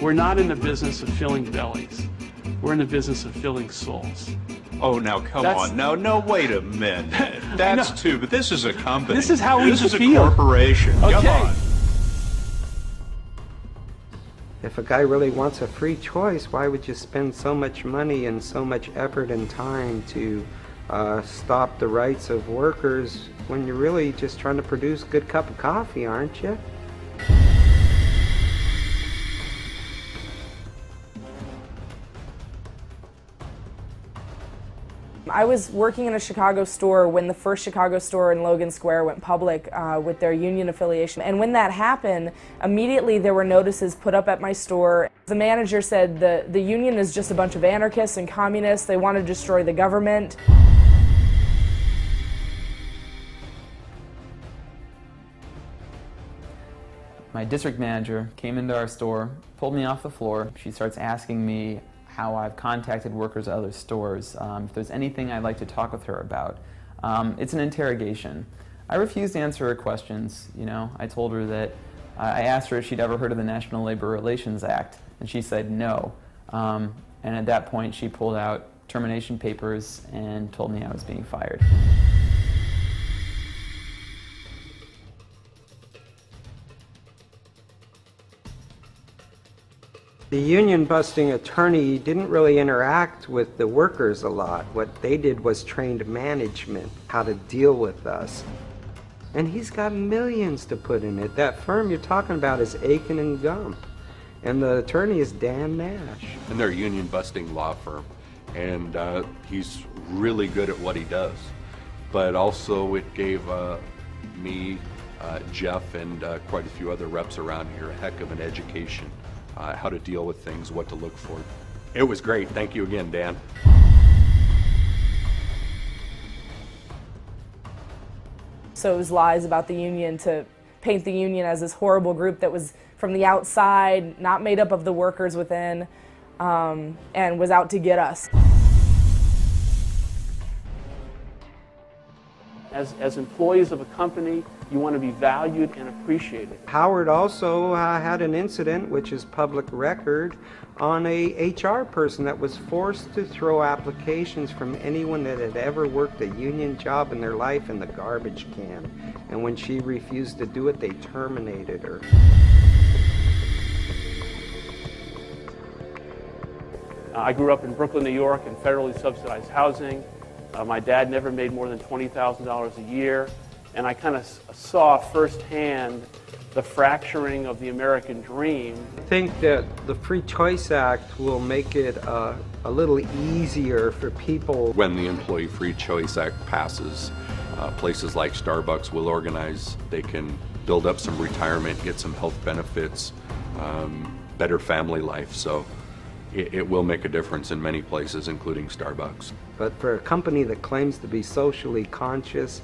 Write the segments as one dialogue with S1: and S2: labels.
S1: We're not in the business of filling bellies. We're in the business of filling souls.
S2: Oh, now come on. No, wait a minute. That's too, but this is a company.
S1: This is how we feel.
S2: This is a corporation.
S1: Okay.
S2: Come on.
S3: If a guy really wants a free choice, why would you spend so much money and so much effort and time to stop the rights of workers when you're really just trying to produce a good cup of coffee, aren't you?
S4: I was working in a Chicago store when the first Chicago store in Logan Square went public with their union affiliation. And when that happened, immediately there were notices put up at my store. The manager said the union is just a bunch of anarchists and communists. They want to destroy the government.
S5: My district manager came into our store, pulled me off the floor. She starts asking me how I've contacted workers at other stores, if there's anything I'd like to talk with her about. It's an interrogation. I refused to answer her questions. I told her that I asked her if she'd ever heard of the National Labor Relations Act, and she said no. And at that point, she pulled out termination papers and told me I was being fired.
S3: The union-busting attorney didn't really interact with the workers a lot. What they did was trained management, how to deal with us. And he's got millions to put in it. That firm you're talking about is Aiken and Gump. And the attorney is Dan Nash.
S6: And they're a union-busting law firm. And he's really good at what he does. But also it gave me, Jeff, and quite a few other reps around here a heck of an education. How to deal with things, what to look for. It was great. Thank you again, Dan.
S4: So it was lies about the union to paint the union as this horrible group that was from the outside, not made up of the workers within, and was out to get us.
S1: As employees of a company, you want to be valued and appreciated.
S3: Howard also had an incident, which is public record, on a HR person that was forced to throw applications from anyone that had ever worked a union job in their life in the garbage can. And when she refused to do it, they terminated her.
S1: I grew up in Brooklyn, New York, in federally subsidized housing. My dad never made more than $20,000 a year, and I kind of saw firsthand the fracturing of the American dream.
S3: I think that the Free Choice Act will make it a little easier for people.
S6: When the Employee Free Choice Act passes, places like Starbucks will organize. They can build up some retirement, get some health benefits, better family life. So it will make a difference in many places, including Starbucks.
S3: But for a company that claims to be socially conscious,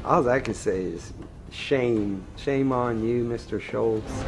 S3: all I can say is shame. Shame on you, Mr. Schultz.